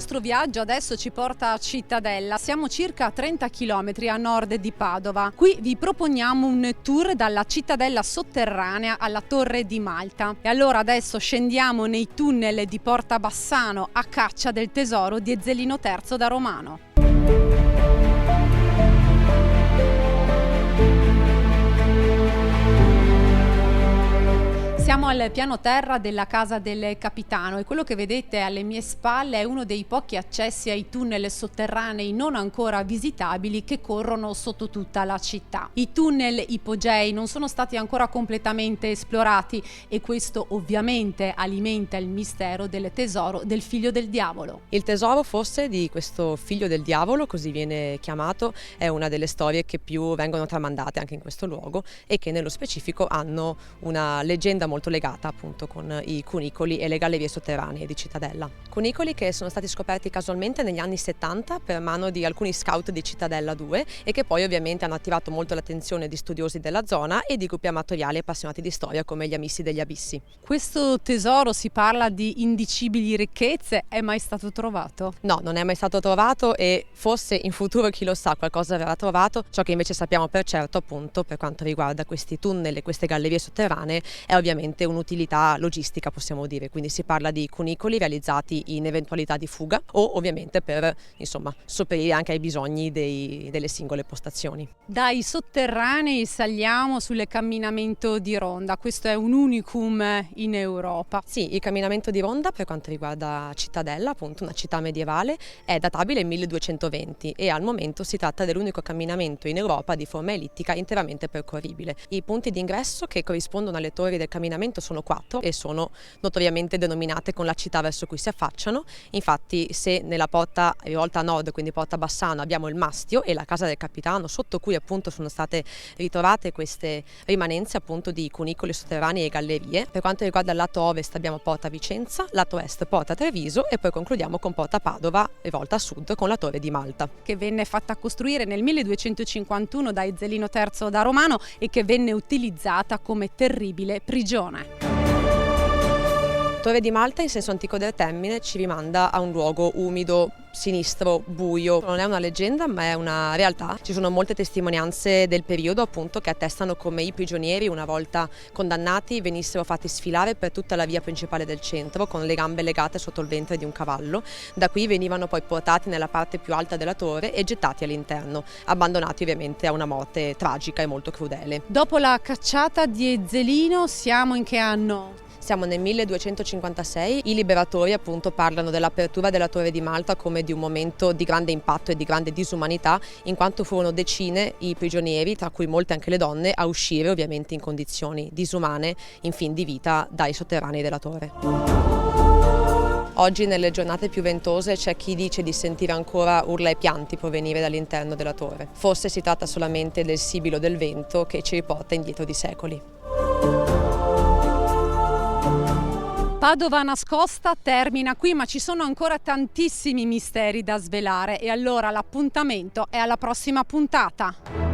nostro viaggio adesso ci porta a Cittadella. Siamo circa a 30 km a nord di Padova. Qui vi proponiamo un tour dalla cittadella sotterranea alla Torre di Malta. E allora adesso scendiamo nei tunnel di Porta Bassano a caccia del tesoro di Ezzelino III da Romano. Siamo al piano terra della casa del capitano e quello che vedete alle mie spalle è uno dei pochi accessi ai tunnel sotterranei non ancora visitabili che corrono sotto tutta la città. I tunnel ipogei non sono stati ancora completamente esplorati e questo ovviamente alimenta il mistero del tesoro del figlio del diavolo. Il tesoro forse di questo figlio del diavolo, così viene chiamato, è una delle storie che più vengono tramandate anche in questo luogo e che nello specifico hanno una leggenda molto legata appunto con i cunicoli e le gallerie sotterranee di Cittadella. Cunicoli che sono stati scoperti casualmente negli anni 70 per mano di alcuni scout di Cittadella 2 e che poi ovviamente hanno attirato molto l'attenzione di studiosi della zona e di gruppi amatoriali appassionati di storia come gli Amici degli Abissi. Questo tesoro, si parla di indicibili ricchezze, è mai stato trovato? No, non è mai stato trovato e forse in futuro chi lo sa qualcosa verrà trovato. Ciò che invece sappiamo per certo appunto per quanto riguarda questi tunnel e queste gallerie sotterranee è ovviamente un'utilità logistica, possiamo dire, quindi si parla di cunicoli realizzati in eventualità di fuga o ovviamente per sopperire anche ai bisogni delle singole postazioni. Dai sotterranei saliamo sul camminamento di Ronda, questo è un unicum in Europa. Sì, il camminamento di Ronda per quanto riguarda Cittadella, appunto una città medievale, è databile 1220 e al momento si tratta dell'unico camminamento in Europa di forma ellittica interamente percorribile. I punti di ingresso che corrispondono alle torri del camminamento sono 4 e sono notoriamente denominate con la città verso cui si affacciano. Infatti se nella porta rivolta a nord, quindi Porta Bassano, abbiamo il mastio e la casa del capitano sotto cui appunto sono state ritrovate queste rimanenze appunto di cunicoli sotterranei e gallerie. Per quanto riguarda il lato ovest abbiamo Porta Vicenza, lato est Porta Treviso e poi concludiamo con Porta Padova rivolta a sud con la Torre di Malta, che venne fatta costruire nel 1251 da Ezzelino III da Romano e che venne utilizzata come terribile prigione. Torre di Malta in senso antico del termine ci rimanda a un luogo umido, sinistro, buio. Non è una leggenda ma è una realtà. Ci sono molte testimonianze del periodo appunto che attestano come i prigionieri una volta condannati venissero fatti sfilare per tutta la via principale del centro con le gambe legate sotto il ventre di un cavallo. Da qui venivano poi portati nella parte più alta della torre e gettati all'interno, abbandonati ovviamente a una morte tragica e molto crudele. Dopo la cacciata di Ezzelino siamo in che anno? Siamo nel 1256, i liberatori appunto parlano dell'apertura della Torre di Malta come di un momento di grande impatto e di grande disumanità, in quanto furono decine i prigionieri, tra cui molte anche le donne, a uscire ovviamente in condizioni disumane, in fin di vita, dai sotterranei della torre. Oggi nelle giornate più ventose c'è chi dice di sentire ancora urla e pianti provenire dall'interno della torre. Forse si tratta solamente del sibilo del vento che ci riporta indietro di secoli. Padova nascosta termina qui, ma ci sono ancora tantissimi misteri da svelare e allora l'appuntamento è alla prossima puntata.